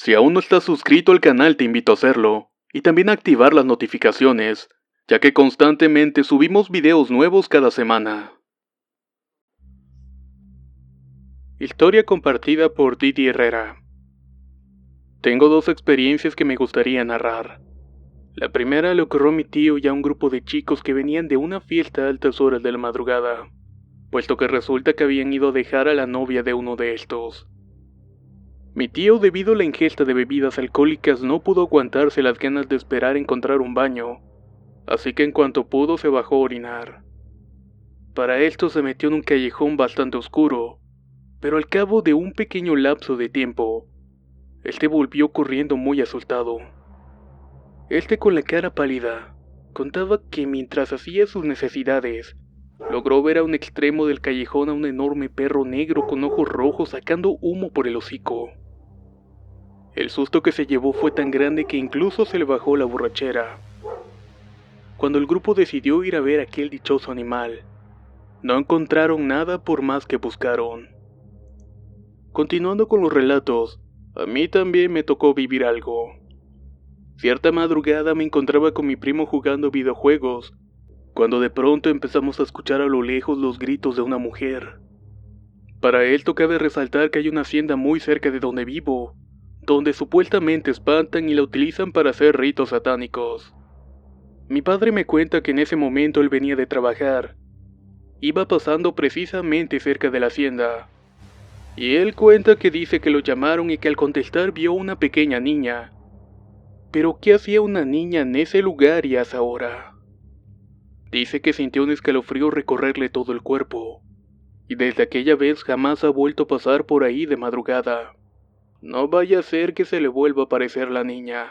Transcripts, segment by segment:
Si aún no estás suscrito al canal te invito a hacerlo, y también a activar las notificaciones, ya que constantemente subimos videos nuevos cada semana. Historia compartida por Didi Herrera. Tengo dos experiencias que me gustaría narrar. La primera le ocurrió a mi tío y a un grupo de chicos que venían de una fiesta a altas horas de la madrugada, puesto que resulta que habían ido a dejar a la novia de uno de estos. Mi tío, debido a la ingesta de bebidas alcohólicas, no pudo aguantarse las ganas de esperar encontrar un baño, así que en cuanto pudo se bajó a orinar. Para esto se metió en un callejón bastante oscuro, pero al cabo de un pequeño lapso de tiempo, este volvió corriendo muy asustado. Con la cara pálida, contaba que mientras hacía sus necesidades, logró ver a un extremo del callejón a un enorme perro negro con ojos rojos sacando humo por el hocico. El susto que se llevó fue tan grande que incluso se le bajó la borrachera. Cuando el grupo decidió ir a ver aquel dichoso animal, no encontraron nada por más que buscaron. Continuando con los relatos, a mí también me tocó vivir algo. Cierta madrugada me encontraba con mi primo jugando videojuegos, cuando de pronto empezamos a escuchar a lo lejos los gritos de una mujer. Para esto cabe resaltar que hay una hacienda muy cerca de donde vivo, donde supuestamente espantan y la utilizan para hacer ritos satánicos. Mi padre me cuenta que en ese momento él venía de trabajar. Iba pasando precisamente cerca de la hacienda. Y él cuenta que dice que lo llamaron y que al contestar vio una pequeña niña. Pero ¿qué hacía una niña en ese lugar y a esa hora? Dice que sintió un escalofrío recorrerle todo el cuerpo. Y desde aquella vez jamás ha vuelto a pasar por ahí de madrugada. No vaya a ser que se le vuelva a aparecer la niña.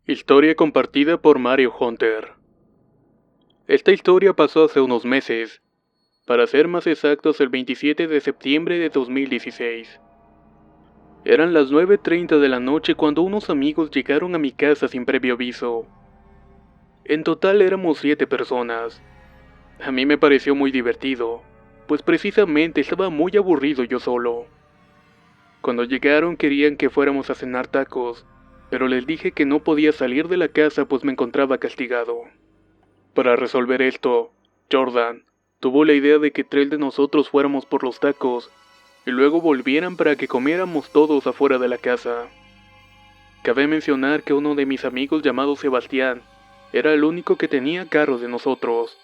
Historia compartida por Mario Hunter. Esta historia pasó hace unos meses, para ser más exactos el 27 de septiembre de 2016. Eran las 9:30 de la noche cuando unos amigos llegaron a mi casa sin previo aviso. En total éramos 7 personas. A mí me pareció muy divertido, pues precisamente estaba muy aburrido yo solo. Cuando llegaron querían que fuéramos a cenar tacos, pero les dije que no podía salir de la casa pues me encontraba castigado. Para resolver esto, Jordan tuvo la idea de que 3 de nosotros fuéramos por los tacos y luego volvieran para que comiéramos todos afuera de la casa. Cabe mencionar que uno de mis amigos llamado Sebastián era el único que tenía carro de nosotros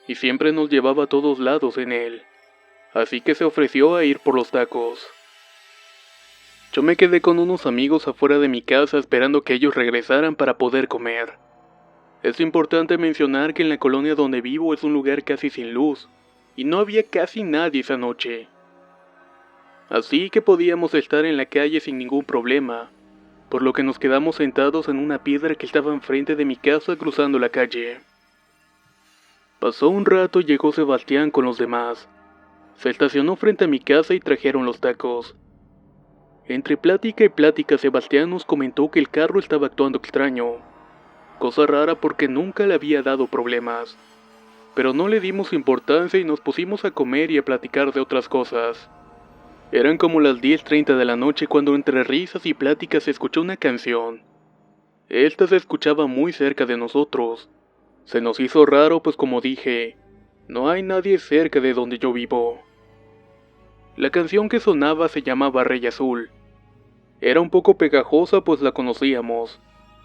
y siempre nos llevaba a todos lados en él, así que se ofreció a ir por los tacos. Yo me quedé con unos amigos afuera de mi casa esperando que ellos regresaran para poder comer. Es importante mencionar que en la colonia donde vivo es un lugar casi sin luz, y no había casi nadie esa noche. Así que podíamos estar en la calle sin ningún problema, por lo que nos quedamos sentados en una piedra que estaba enfrente de mi casa cruzando la calle. Pasó un rato y llegó Sebastián con los demás. Se estacionó frente a mi casa y trajeron los tacos. Entre plática y plática Sebastián nos comentó que el carro estaba actuando extraño. Cosa rara porque nunca le había dado problemas. Pero no le dimos importancia y nos pusimos a comer y a platicar de otras cosas. Eran como las 10:30 de la noche cuando entre risas y pláticas se escuchó una canción. Esta se escuchaba muy cerca de nosotros. Se nos hizo raro pues como dije, no hay nadie cerca de donde yo vivo. La canción que sonaba se llamaba Rey Azul. Era un poco pegajosa pues la conocíamos,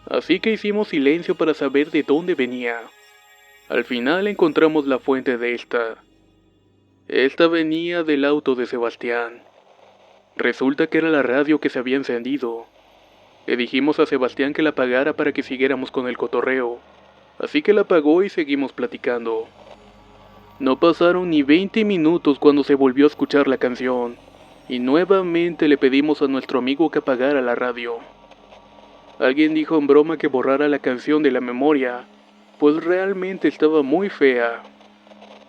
así que hicimos silencio para saber de dónde venía. Al final encontramos la fuente de esta. Esta venía del auto de Sebastián. Resulta que era la radio que se había encendido. Le dijimos a Sebastián que la apagara para que siguiéramos con el cotorreo, así que la apagó y seguimos platicando. No pasaron ni 20 minutos cuando se volvió a escuchar la canción, y nuevamente le pedimos a nuestro amigo que apagara la radio. Alguien dijo en broma que borrara la canción de la memoria, pues realmente estaba muy fea.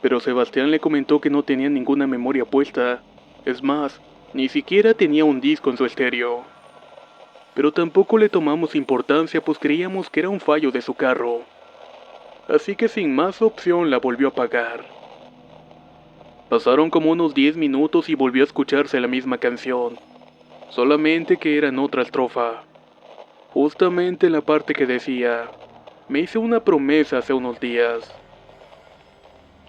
Pero Sebastián le comentó que no tenía ninguna memoria puesta, es más, ni siquiera tenía un disco en su estéreo. pero tampoco le tomamos importancia pues creíamos que era un fallo de su carro. Así que sin más opción la volvió a apagar. Pasaron como unos 10 minutos y volvió a escucharse la misma canción, solamente que era en otra estrofa. Justamente en la parte que decía, me hice una promesa hace unos días.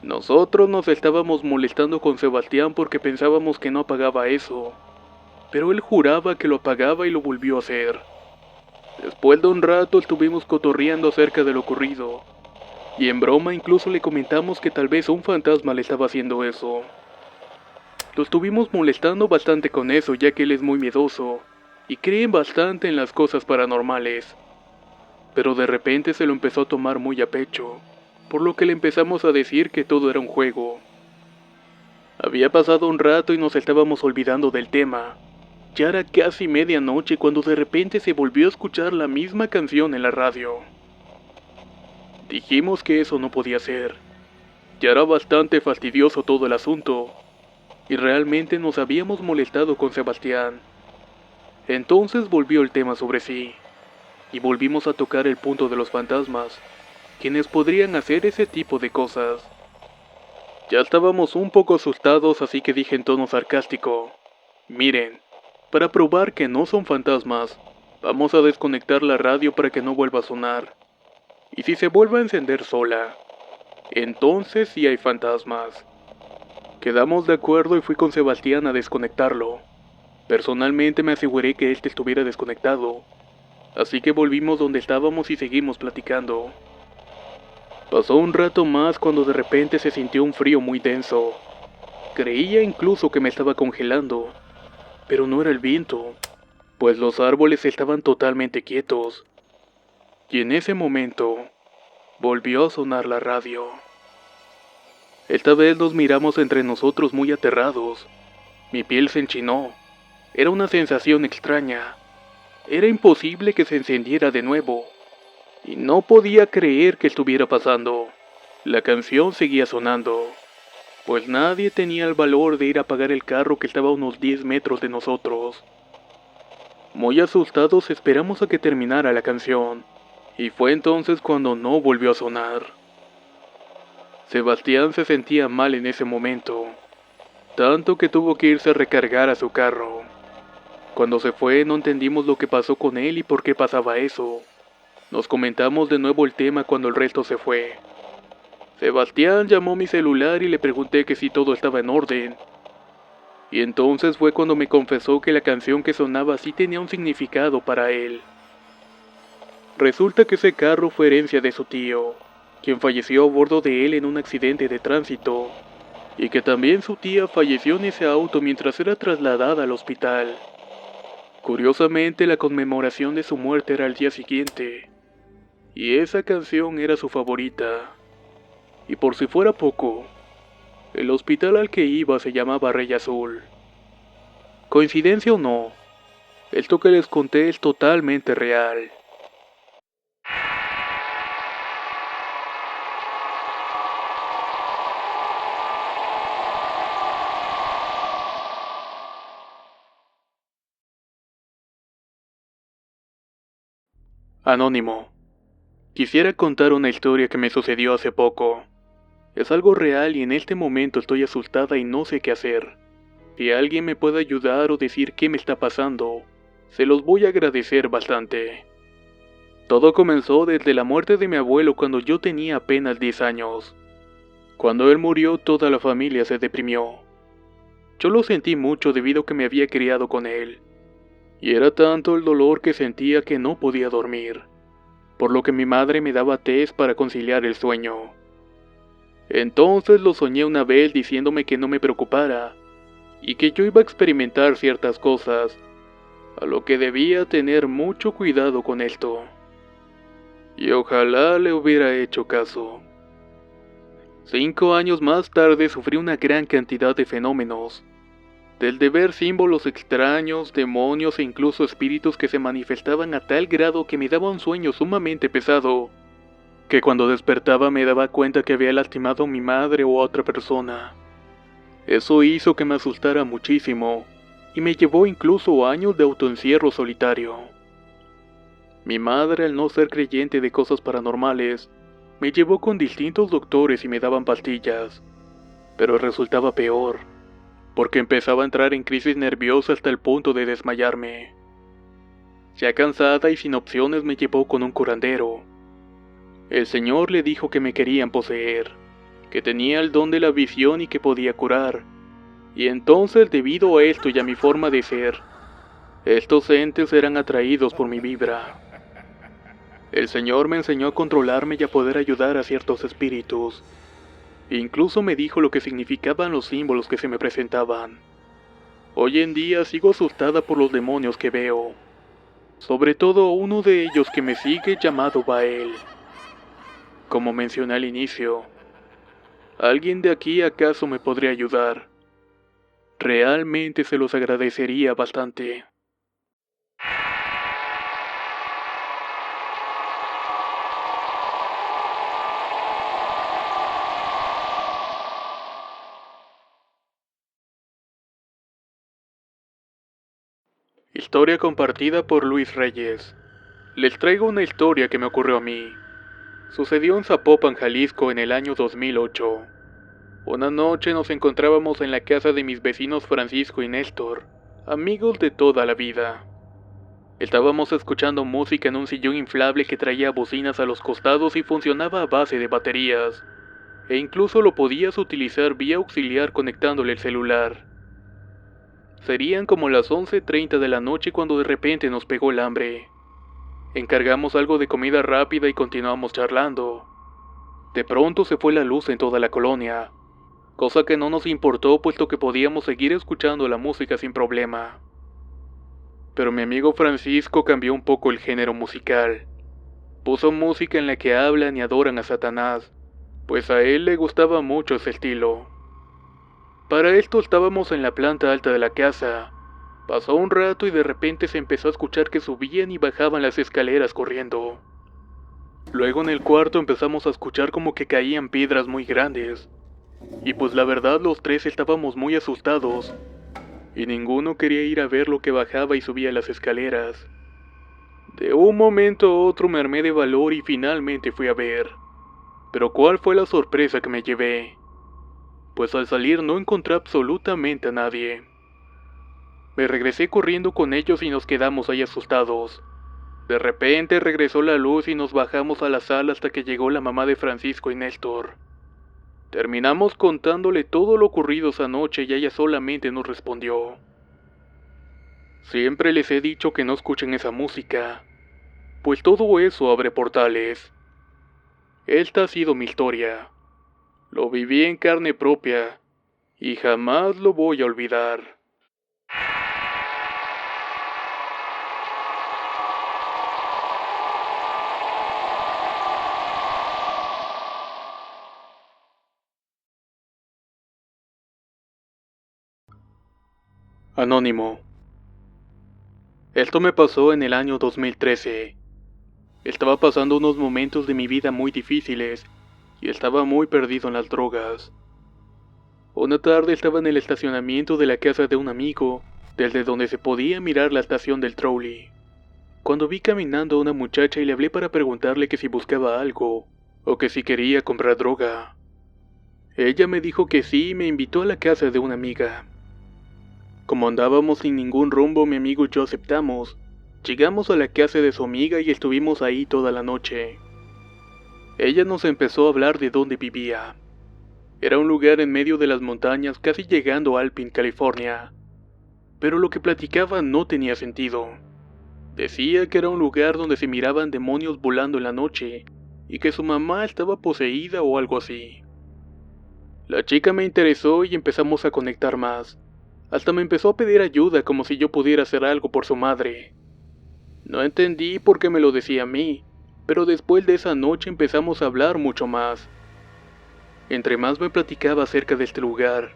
Nosotros nos estábamos molestando con Sebastián porque pensábamos que no apagaba eso, pero él juraba que lo apagaba y lo volvió a hacer. Después de un rato estuvimos cotorreando acerca de lo ocurrido, y en broma incluso le comentamos que tal vez un fantasma le estaba haciendo eso. Lo estuvimos molestando bastante con eso ya que él es muy miedoso, y cree bastante en las cosas paranormales. Pero de repente se lo empezó a tomar muy a pecho, por lo que le empezamos a decir que todo era un juego. Había pasado un rato y nos estábamos olvidando del tema. Ya era casi medianoche cuando de repente se volvió a escuchar la misma canción en la radio. Dijimos que eso no podía ser. Ya era bastante fastidioso todo el asunto, y realmente nos habíamos molestado con Sebastián. Entonces volvió el tema sobre sí, y volvimos a tocar el punto de los fantasmas, quienes podrían hacer ese tipo de cosas. Ya estábamos un poco asustados, así que dije en tono sarcástico, miren, para probar que no son fantasmas, vamos a desconectar la radio para que no vuelva a sonar. Y si se vuelve a encender sola, entonces sí hay fantasmas. Quedamos de acuerdo y fui con Sebastián a desconectarlo. Personalmente me aseguré que éste estuviera desconectado, así que volvimos donde estábamos y seguimos platicando. Pasó un rato más cuando de repente se sintió un frío muy denso. Creía incluso que me estaba congelando, pero no era el viento, pues los árboles estaban totalmente quietos. Y en ese momento, volvió a sonar la radio. Esta vez nos miramos entre nosotros muy aterrados. Mi piel se enchinó. Era una sensación extraña. Era imposible que se encendiera de nuevo. Y no podía creer que estuviera pasando. La canción seguía sonando, pues nadie tenía el valor de ir a apagar el carro que estaba a unos 10 metros de nosotros. Muy asustados esperamos a que terminara la canción, y fue entonces cuando no volvió a sonar. Sebastián se sentía mal en ese momento, tanto que tuvo que irse a recargar a su carro. Cuando se fue no entendimos lo que pasó con él y por qué pasaba eso. Nos comentamos de nuevo el tema cuando el resto se fue. Sebastián llamó mi celular y le pregunté que si todo estaba en orden. Y entonces fue cuando me confesó que la canción que sonaba sí tenía un significado para él. Resulta que ese carro fue herencia de su tío, quien falleció a bordo de él en un accidente de tránsito, y que también su tía falleció en ese auto mientras era trasladada al hospital. Curiosamente, la conmemoración de su muerte era al día siguiente, y esa canción era su favorita. Y por si fuera poco, el hospital al que iba se llamaba Rey Azul. ¿Coincidencia o no? Esto que les conté es totalmente real. Anónimo. Quisiera contar una historia que me sucedió hace poco. Es algo real y en este momento estoy asustada y no sé qué hacer. Si alguien me puede ayudar o decir qué me está pasando, se los voy a agradecer bastante. Todo comenzó desde la muerte de mi abuelo cuando yo tenía apenas 10 años. Cuando él murió, toda la familia se deprimió. Yo lo sentí mucho debido a que me había criado con él. Y era tanto el dolor que sentía que no podía dormir, por lo que mi madre me daba tés para conciliar el sueño. Entonces lo soñé una vez diciéndome que no me preocupara, y que yo iba a experimentar ciertas cosas, a lo que debía tener mucho cuidado con esto. Y ojalá le hubiera hecho caso. 5 años más tarde sufrí una gran cantidad de fenómenos, desde ver símbolos extraños, demonios e incluso espíritus que se manifestaban a tal grado que me daba un sueño sumamente pesado, que cuando despertaba me daba cuenta que había lastimado a mi madre o a otra persona. Eso hizo que me asustara muchísimo, y me llevó incluso años de autoencierro solitario. Mi madre, al no ser creyente de cosas paranormales, me llevó con distintos doctores y me daban pastillas, pero resultaba peor, porque empezaba a entrar en crisis nerviosa hasta el punto de desmayarme. Ya cansada y sin opciones me llevó con un curandero. El señor le dijo que me querían poseer, que tenía el don de la visión y que podía curar, y entonces debido a esto y a mi forma de ser, estos entes eran atraídos por mi vibra. El señor me enseñó a controlarme y a poder ayudar a ciertos espíritus. Incluso me dijo lo que significaban los símbolos que se me presentaban. Hoy en día sigo asustada por los demonios que veo, sobre todo uno de ellos que me sigue llamado Bael. Como mencioné al inicio, ¿alguien de aquí acaso me podría ayudar? Realmente se los agradecería bastante. Historia compartida por Luis Reyes. Les traigo una historia que me ocurrió a mí. Sucedió en Zapopan, Jalisco en el año 2008. Una noche nos encontrábamos en la casa de mis vecinos Francisco y Néstor, amigos de toda la vida. Estábamos escuchando música en un sillón inflable que traía bocinas a los costados y funcionaba a base de baterías, e incluso lo podías utilizar vía auxiliar conectándole el celular. Serían como las 11:30 de la noche cuando de repente nos pegó el hambre. Encargamos algo de comida rápida y continuamos charlando. De pronto se fue la luz en toda la colonia, cosa que no nos importó puesto que podíamos seguir escuchando la música sin problema. Pero mi amigo Francisco cambió un poco el género musical. Puso música en la que hablan y adoran a Satanás, pues a él le gustaba mucho ese estilo. Para esto estábamos en la planta alta de la casa. Pasó un rato y de repente se empezó a escuchar que subían y bajaban las escaleras corriendo. Luego en el cuarto empezamos a escuchar como que caían piedras muy grandes. Y pues la verdad los tres estábamos muy asustados, y ninguno quería ir a ver lo que bajaba y subía las escaleras. De un momento a otro me armé de valor y finalmente fui a ver. Pero ¿cuál fue la sorpresa que me llevé? Pues al salir no encontré absolutamente a nadie. Me regresé corriendo con ellos y nos quedamos ahí asustados. De repente regresó la luz y nos bajamos a la sala hasta que llegó la mamá de Francisco y Néstor. Terminamos contándole todo lo ocurrido esa noche y ella solamente nos respondió: siempre les he dicho que no escuchen esa música, pues todo eso abre portales. Esta ha sido mi historia. Lo viví en carne propia y jamás lo voy a olvidar. Anónimo. Esto me pasó en el año 2013. Estaba pasando unos momentos de mi vida muy difíciles y estaba muy perdido en las drogas. Una tarde estaba en el estacionamiento de la casa de un amigo, desde donde se podía mirar la estación del trolley, cuando vi caminando a una muchacha y le hablé para preguntarle que si buscaba algo, o que si quería comprar droga. Ella me dijo que sí y me invitó a la casa de una amiga. Como andábamos sin ningún rumbo, mi amigo y yo aceptamos. Llegamos a la casa de su amiga y estuvimos ahí toda la noche. Ella nos empezó a hablar de dónde vivía. Era un lugar en medio de las montañas, casi llegando a Alpine, California. Pero lo que platicaba no tenía sentido. Decía que era un lugar donde se miraban demonios volando en la noche, y que su mamá estaba poseída o algo así. La chica me interesó y empezamos a conectar más. Hasta me empezó a pedir ayuda como si yo pudiera hacer algo por su madre. No entendí por qué me lo decía a mí, pero después de esa noche empezamos a hablar mucho más. Entre más me platicaba acerca de este lugar,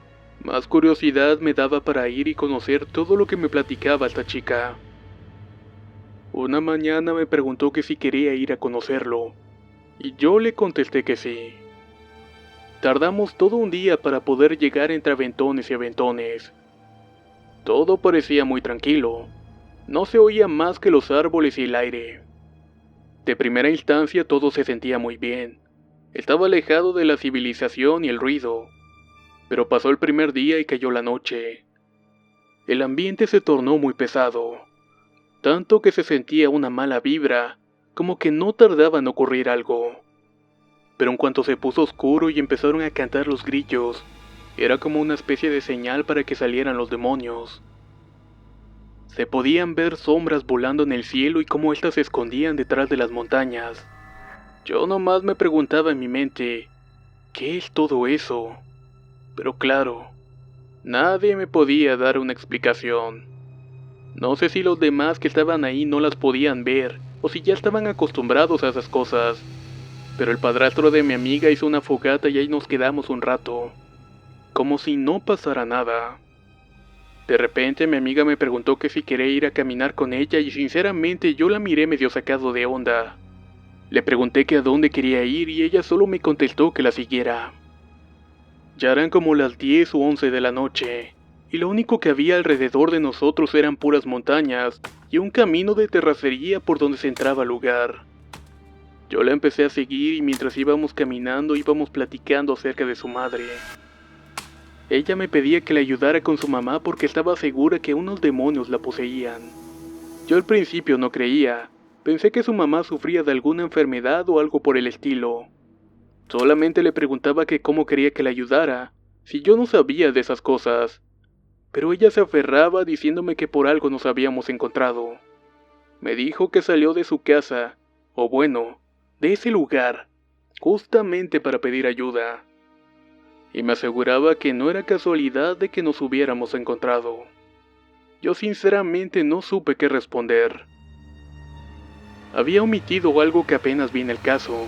más curiosidad me daba para ir y conocer todo lo que me platicaba esta chica. Una mañana me preguntó que si quería ir a conocerlo, y yo le contesté que sí. Tardamos todo un día para poder llegar entre aventones y aventones. Todo parecía muy tranquilo. No se oía más que los árboles y el aire. De primera instancia todo se sentía muy bien. Estaba alejado de la civilización y el ruido. Pero pasó el primer día y cayó la noche. El ambiente se tornó muy pesado, tanto que se sentía una mala vibra, como que no tardaba en ocurrir algo. Pero en cuanto se puso oscuro y empezaron a cantar los grillos, era como una especie de señal para que salieran los demonios. Se podían ver sombras volando en el cielo y cómo éstas se escondían detrás de las montañas. Yo nomás me preguntaba en mi mente, ¿qué es todo eso? Pero claro, nadie me podía dar una explicación. No sé si los demás que estaban ahí no las podían ver, o si ya estaban acostumbrados a esas cosas. Pero el padrastro de mi amiga hizo una fogata y ahí nos quedamos un rato, como si no pasara nada. De repente mi amiga me preguntó que si quería ir a caminar con ella y sinceramente yo la miré medio sacado de onda. Le pregunté que a dónde quería ir y ella solo me contestó que la siguiera. Ya eran como las 10 o 11 de la noche, y lo único que había alrededor de nosotros eran puras montañas y un camino de terracería por donde se entraba al lugar. Yo la empecé a seguir y mientras íbamos caminando íbamos platicando acerca de su madre. Ella me pedía que le ayudara con su mamá porque estaba segura que unos demonios la poseían. Yo al principio no creía, pensé que su mamá sufría de alguna enfermedad o algo por el estilo. Solamente le preguntaba que cómo quería que la ayudara, si yo no sabía de esas cosas. Pero ella se aferraba diciéndome que por algo nos habíamos encontrado. Me dijo que salió de su casa, o bueno, de ese lugar, justamente para pedir ayuda. Y me aseguraba que no era casualidad de que nos hubiéramos encontrado. Yo sinceramente no supe qué responder. Había omitido algo que apenas vi en el caso.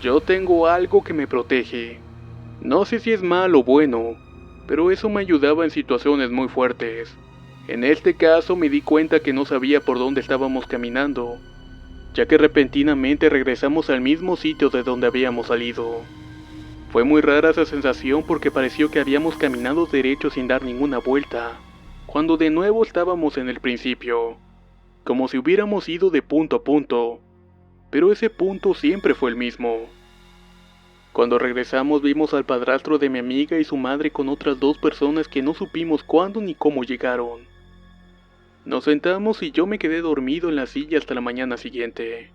Yo tengo algo que me protege. No sé si es malo o bueno, pero eso me ayudaba en situaciones muy fuertes. En este caso me di cuenta que no sabía por dónde estábamos caminando, ya que repentinamente regresamos al mismo sitio de donde habíamos salido. Fue muy rara esa sensación porque pareció que habíamos caminado derecho sin dar ninguna vuelta, cuando de nuevo estábamos en el principio, como si hubiéramos ido de punto a punto, pero ese punto siempre fue el mismo. Cuando regresamos vimos al padrastro de mi amiga y su madre con otras 2 personas que no supimos cuándo ni cómo llegaron. Nos sentamos y yo me quedé dormido en la silla hasta la mañana siguiente.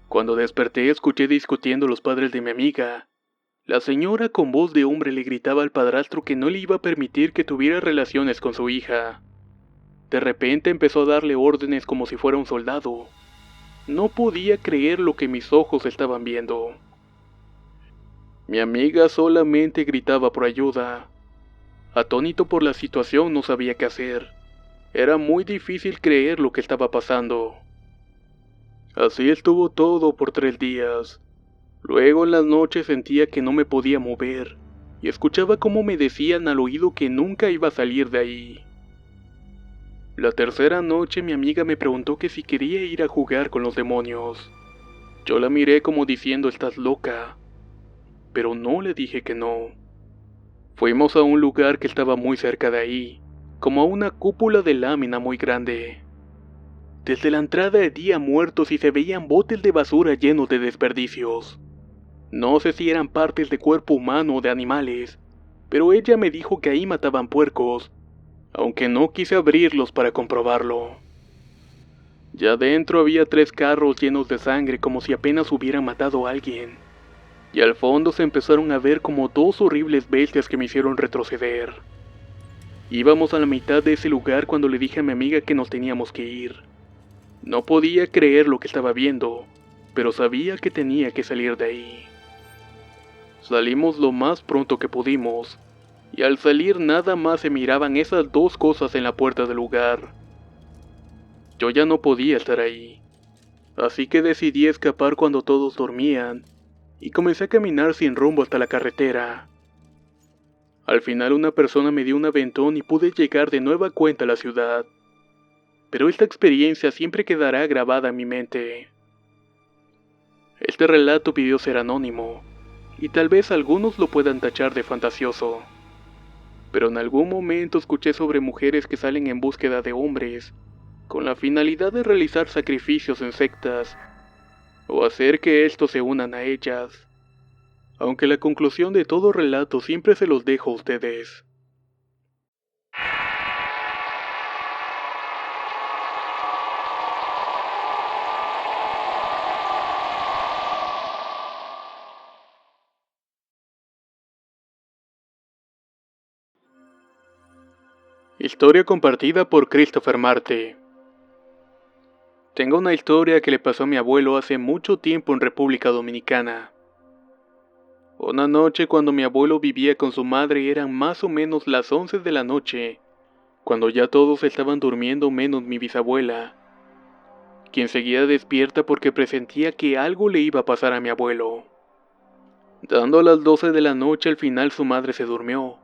Cuando desperté escuché discutiendo los padres de mi amiga. La señora con voz de hombre le gritaba al padrastro que no le iba a permitir que tuviera relaciones con su hija. De repente empezó a darle órdenes como si fuera un soldado. No podía creer lo que mis ojos estaban viendo. Mi amiga solamente gritaba por ayuda. Atónito por la situación no sabía qué hacer. Era muy difícil creer lo que estaba pasando. Así estuvo todo por 3 días. Luego en las noches sentía que no me podía mover, y escuchaba cómo me decían al oído que nunca iba a salir de ahí. La tercera noche mi amiga me preguntó que si quería ir a jugar con los demonios. Yo la miré como diciendo estás loca, pero no le dije que no. Fuimos a un lugar que estaba muy cerca de ahí, como a una cúpula de lámina muy grande. Desde la entrada había muertos y se veían botes de basura llenos de desperdicios. No sé si eran partes de cuerpo humano o de animales, pero ella me dijo que ahí mataban puercos, aunque no quise abrirlos para comprobarlo. Ya dentro había 3 carros llenos de sangre como si apenas hubieran matado a alguien, y al fondo se empezaron a ver como 2 horribles bestias que me hicieron retroceder. Íbamos a la mitad de ese lugar cuando le dije a mi amiga que nos teníamos que ir. No podía creer lo que estaba viendo, pero sabía que tenía que salir de ahí. Salimos lo más pronto que pudimos, y al salir nada más se miraban esas 2 cosas en la puerta del lugar. Yo ya no podía estar ahí, así que decidí escapar cuando todos dormían, y comencé a caminar sin rumbo hasta la carretera. Al final una persona me dio un aventón y pude llegar de nueva cuenta a la ciudad, pero esta experiencia siempre quedará grabada en mi mente. Este relato pidió ser anónimo, y tal vez algunos lo puedan tachar de fantasioso. Pero en algún momento escuché sobre mujeres que salen en búsqueda de hombres, con la finalidad de realizar sacrificios en sectas, o hacer que estos se unan a ellas. Aunque la conclusión de todo relato siempre se los dejo a ustedes. Historia compartida por Christopher Marte. Tengo una historia que le pasó a mi abuelo hace mucho tiempo en República Dominicana. Una noche cuando mi abuelo vivía con su madre eran más o menos las 11 de la noche, cuando ya todos estaban durmiendo menos mi bisabuela, quien seguía despierta porque presentía que algo le iba a pasar a mi abuelo. Dando a las 12 de la noche al final su madre se durmió.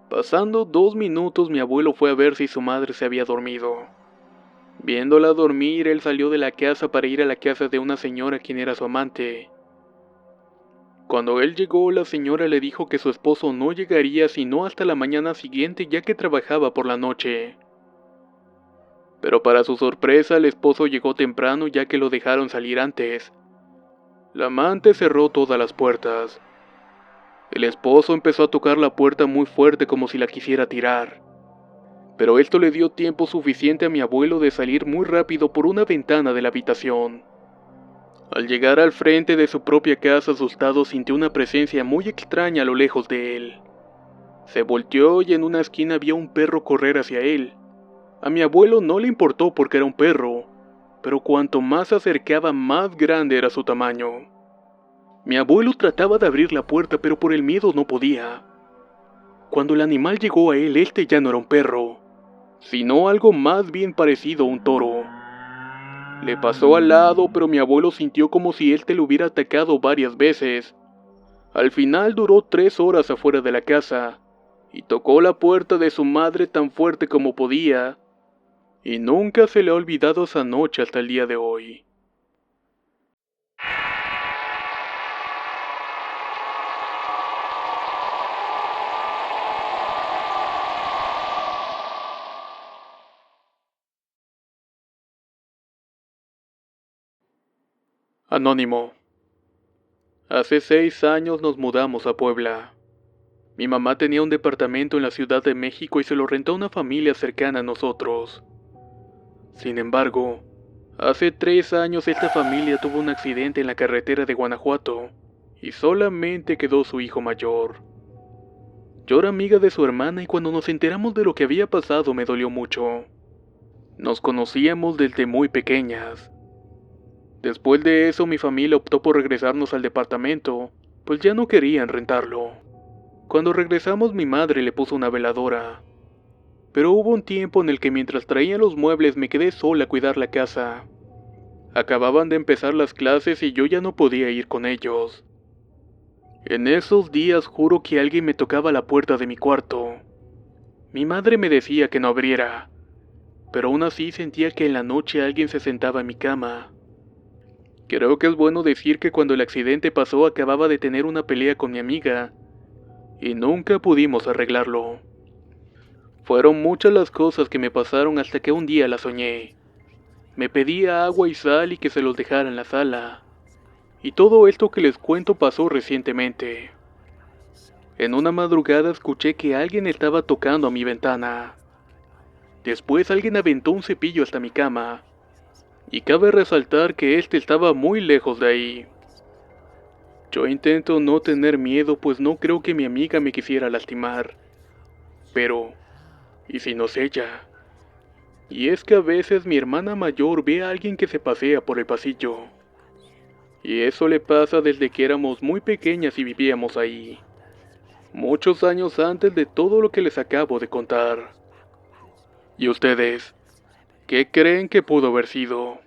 Pasando 2 minutos mi abuelo fue a ver si su madre se había dormido. Viéndola dormir, él salió de la casa para ir a la casa de una señora quien era su amante. Cuando él llegó, la señora le dijo que su esposo no llegaría sino hasta la mañana siguiente ya que trabajaba por la noche. Pero para su sorpresa el esposo llegó temprano ya que lo dejaron salir antes. La amante cerró todas las puertas. El esposo empezó a tocar la puerta muy fuerte como si la quisiera tirar. Pero esto le dio tiempo suficiente a mi abuelo de salir muy rápido por una ventana de la habitación. Al llegar al frente de su propia casa asustado sintió una presencia muy extraña a lo lejos de él. Se volteó y en una esquina vio un perro correr hacia él. A mi abuelo no le importó porque era un perro, pero cuanto más se acercaba más grande era su tamaño. Mi abuelo trataba de abrir la puerta pero por el miedo no podía. Cuando el animal llegó a él, este ya no era un perro, sino algo más bien parecido a un toro. Le pasó al lado, pero mi abuelo sintió como si éste le hubiera atacado varias veces. Al final duró 3 horas afuera de la casa, y tocó la puerta de su madre tan fuerte como podía, y nunca se le ha olvidado esa noche hasta el día de hoy. Anónimo. Hace 6 años nos mudamos a Puebla. Mi mamá tenía un departamento en la Ciudad de México y se lo rentó a una familia cercana a nosotros. Sin embargo, hace 3 años esta familia tuvo un accidente en la carretera de Guanajuato y solamente quedó su hijo mayor. Yo era amiga de su hermana y cuando nos enteramos de lo que había pasado me dolió mucho. Nos conocíamos desde muy pequeñas. Después de eso mi familia optó por regresarnos al departamento, pues ya no querían rentarlo. Cuando regresamos mi madre le puso una veladora. Pero hubo un tiempo en el que mientras traían los muebles me quedé sola a cuidar la casa. Acababan de empezar las clases y yo ya no podía ir con ellos. En esos días juro que alguien me tocaba la puerta de mi cuarto. Mi madre me decía que no abriera, pero aún así sentía que en la noche alguien se sentaba en mi cama. Creo que es bueno decir que cuando el accidente pasó acababa de tener una pelea con mi amiga, y nunca pudimos arreglarlo. Fueron muchas las cosas que me pasaron hasta que un día la soñé. Me pedía agua y sal y que se los dejara en la sala. Y todo esto que les cuento pasó recientemente. En una madrugada escuché que alguien estaba tocando a mi ventana. Después alguien aventó un cepillo hasta mi cama. Y cabe resaltar que este estaba muy lejos de ahí. Yo intento no tener miedo pues no creo que mi amiga me quisiera lastimar. Pero, ¿y si no es ella? Y es que a veces mi hermana mayor ve a alguien que se pasea por el pasillo. Y eso le pasa desde que éramos muy pequeñas y vivíamos ahí. Muchos años antes de todo lo que les acabo de contar. ¿Y ustedes? ¿Qué creen que pudo haber sido?